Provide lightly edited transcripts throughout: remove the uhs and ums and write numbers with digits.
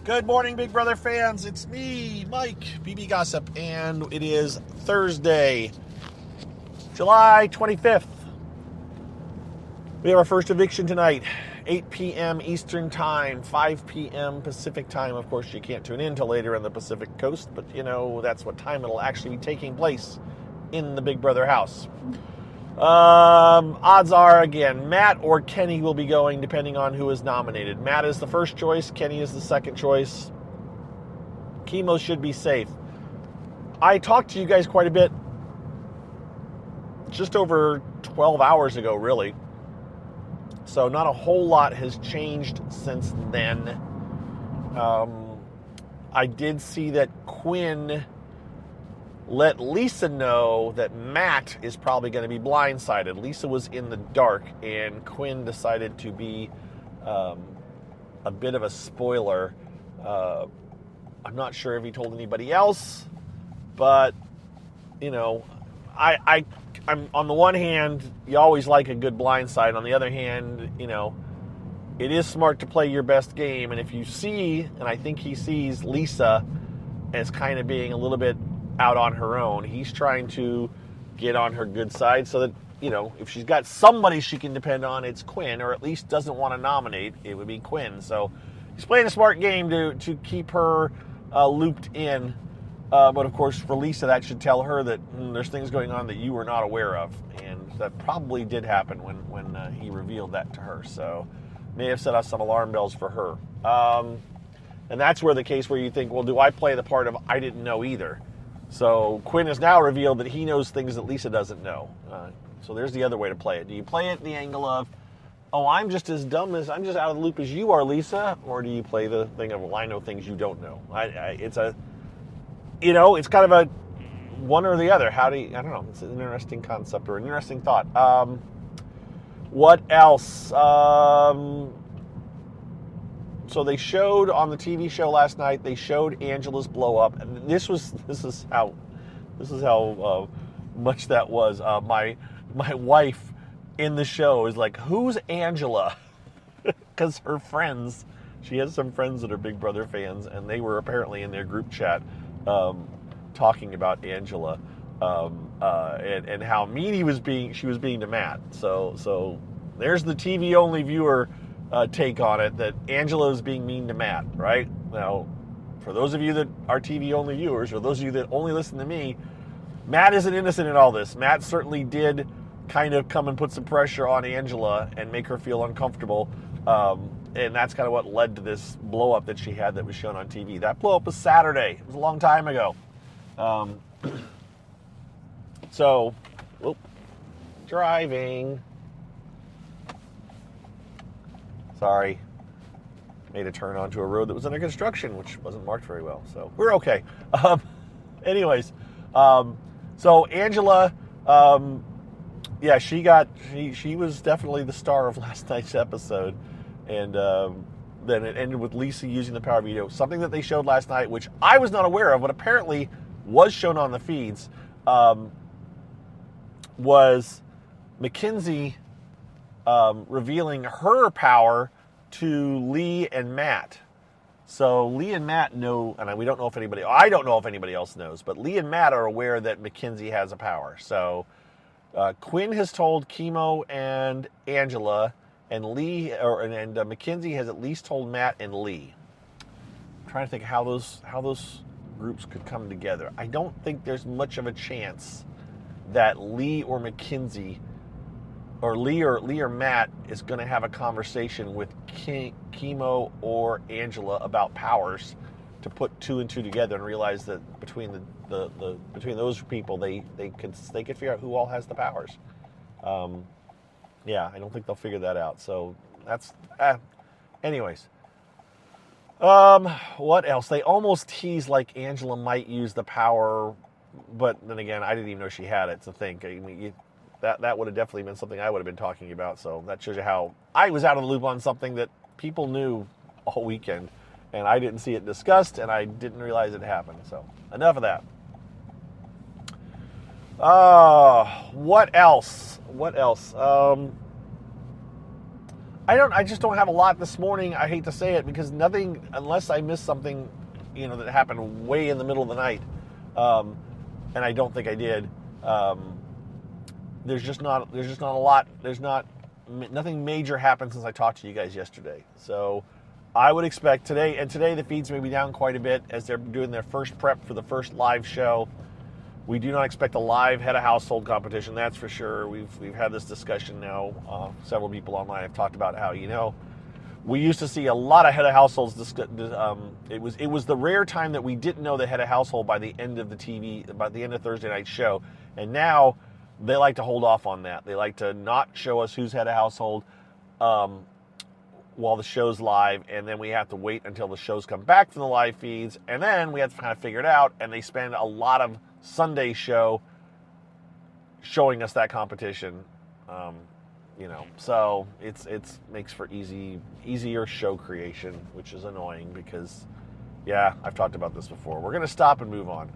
Good morning, Big Brother fans. It's me, Mike, BB Gossip, and it is Thursday, July 25th. We have our first eviction tonight, 8 p.m. Eastern Time, 5 p.m. Pacific Time. Of course, you can't tune in till later on the Pacific Coast, but you know that's what time it'll actually be taking place in the Big Brother house. Odds are, again, Matt or Kenny will be going depending on who is nominated. Matt is the first choice. Kenny is the second choice. Chemo should be safe. I talked to you guys quite a bit just over 12 hours ago, really. So not a whole lot has changed since then. I did see that Quinn let Lisa know that Matt is probably going to be blindsided. Lisa was in the dark, and Quinn decided to be a bit of a spoiler. I'm not sure if he told anybody else, but, you know, I'm on the one hand, you always like a good blindside. On the other hand, you know, it is smart to play your best game. And if you see, and I think he sees Lisa as kind of being a little bit out on her own, he's trying to get on her good side so that, you know, if she's got somebody she can depend on, it's Quinn, or at least doesn't want to nominate, it would be Quinn. So he's playing a smart game to keep her looped in. But of course, for Lisa, that should tell her that there's things going on that you were not aware of. And that probably did happen when he revealed that to her. So may have set off some alarm bells for her. And that's where the case where you think, well, do I play the part of I didn't know either? So Quinn has now revealed that he knows things that Lisa doesn't know. So there's the other way to play it. Do you play it in the angle of, oh, I'm just as dumb as, I'm just out of the loop as you are, Lisa? Or do you play the thing of, well, I know things you don't know? It's a, you know, it's kind of a one or the other. How do you, I don't know. It's an interesting concept or an interesting thought. What else? So they showed on the TV show last night, they showed Angela's blow up. And this is how much that was. My wife in the show is like, who's Angela? Because her friends, she has some friends that are Big Brother fans, and they were apparently in their group chat talking about Angela and how mean she was being to Matt. So there's the TV only viewer take on it, that Angela is being mean to Matt, right? Now, for those of you that are TV only viewers, or those of you that only listen to me, Matt isn't innocent in all this. Matt certainly did kind of come and put some pressure on Angela and make her feel uncomfortable. And that's kind of what led to this blow up that she had that was shown on TV. That blow up was Saturday. It was a long time ago. Driving. Sorry. Made a turn onto a road that was under construction, which wasn't marked very well. So we're okay. Anyways, so Angela, yeah, she was definitely the star of last night's episode. And then it ended with Lisa using the power veto, something that they showed last night, which I was not aware of, but apparently was shown on the feeds, was Mackenzie revealing her power to Lee and Matt. So Lee and Matt know, and I don't know if anybody else knows, but Lee and Matt are aware that Mackenzie has a power. So Quinn has told Chemo and Angela, and Mackenzie has at least told Matt and Lee. I'm trying to think how those groups could come together. I don't think there's much of a chance that Lee or Mackenzie, or Lee or Matt is going to have a conversation with Chemo or Angela about powers to put two and two together and realize that between between those people they could figure out who all has the powers. Yeah, I don't think they'll figure that out. So that's, anyways. What else? They almost teased like Angela might use the power, but then again, I didn't even know she had it to think. I mean, that would have definitely been something I would have been talking about. So that shows you how I was out of the loop on something that people knew all weekend, and I didn't see it discussed, and I didn't realize it happened. So enough of that. What else? I I just don't have a lot this morning. I hate to say it, because nothing, unless I missed something, that happened way in the middle of the night, and I don't think I did. There's just not a lot. Nothing major happened since I talked to you guys yesterday. So I would expect today the feeds may be down quite a bit as they're doing their first prep for the first live show. We do not expect a live head of household competition, that's for sure. We've had this discussion now. Several people online have talked about how, we used to see a lot of head of households. It was the rare time that we didn't know the head of household by the end of Thursday night's show. And now they like to hold off on that. They like to not show us who's head of household while the show's live, and then we have to wait until the shows come back from the live feeds, and then we have to kind of figure it out, and they spend a lot of Sunday show showing us that competition, so it's makes for easier show creation, which is annoying because, yeah, I've talked about this before. We're going to stop and move on.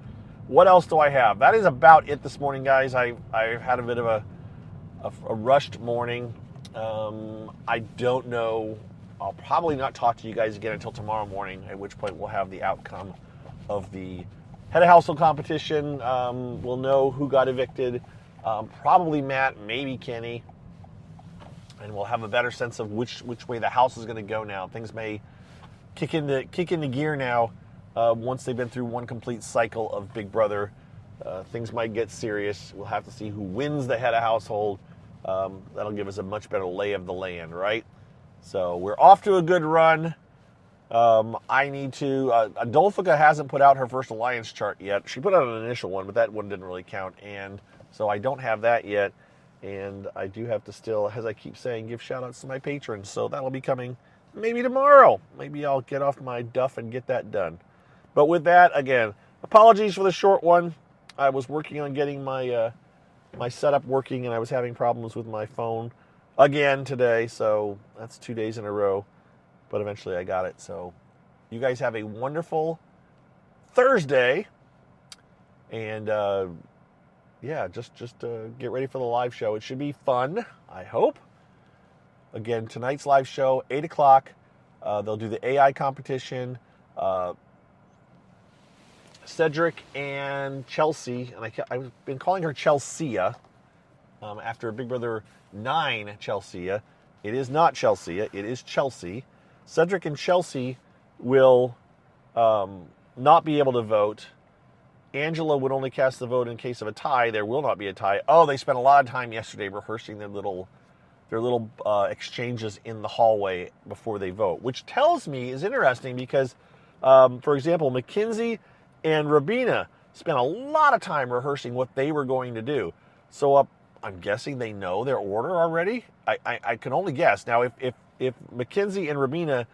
What else do I have? That is about it this morning, guys. I've had a bit of a rushed morning. I don't know. I'll probably not talk to you guys again until tomorrow morning, at which point we'll have the outcome of the head of household competition. We'll know who got evicted. Probably Matt, maybe Kenny. And we'll have a better sense of which way the house is going to go now. Things may kick into gear now. Once they've been through one complete cycle of Big Brother, things might get serious. We'll have to see who wins the head of household. That'll give us a much better lay of the land, right? So we're off to a good run. I need to... Adolfica hasn't put out her first alliance chart yet. She put out an initial one, but that one didn't really count. And so I don't have that yet. And I do have to still, as I keep saying, give shout-outs to my patrons. So that'll be coming maybe tomorrow. Maybe I'll get off my duff and get that done. But with that, again, apologies for the short one. I was working on getting my setup working, and I was having problems with my phone again today. So that's 2 days in a row. But eventually I got it. So you guys have a wonderful Thursday. And just get ready for the live show. It should be fun, I hope. Again, tonight's live show, 8 o'clock. They'll do the AI competition. Cedric and Chelsea, and I've been calling her Chelsea after Big Brother 9 Chelsea. It is not Chelsea, it is Chelsea. Cedric and Chelsea will not be able to vote. Angela would only cast the vote in case of a tie. There will not be a tie. Oh, they spent a lot of time yesterday rehearsing their little exchanges in the hallway before they vote, which tells me is interesting because, for example, Mackenzie and Rabina spent a lot of time rehearsing what they were going to do. So I'm guessing they know their order already. I can only guess. Now, if Mackenzie and Rabina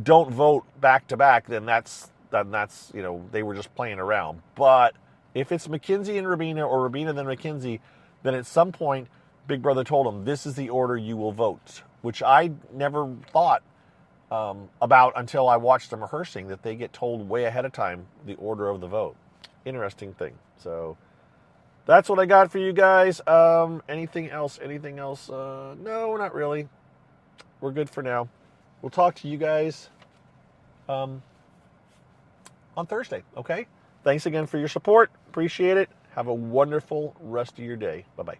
don't vote back to back, then that's they were just playing around. But if it's Mackenzie and Rabina, or Rabina then Mackenzie, then at some point Big Brother told them this is the order you will vote, which I never thought about until I watched them rehearsing, that they get told way ahead of time the order of the vote. Interesting thing. So that's what I got for you guys. Anything else? No, not really. We're good for now. We'll talk to you guys on Thursday, okay? Thanks again for your support. Appreciate it. Have a wonderful rest of your day. Bye-bye.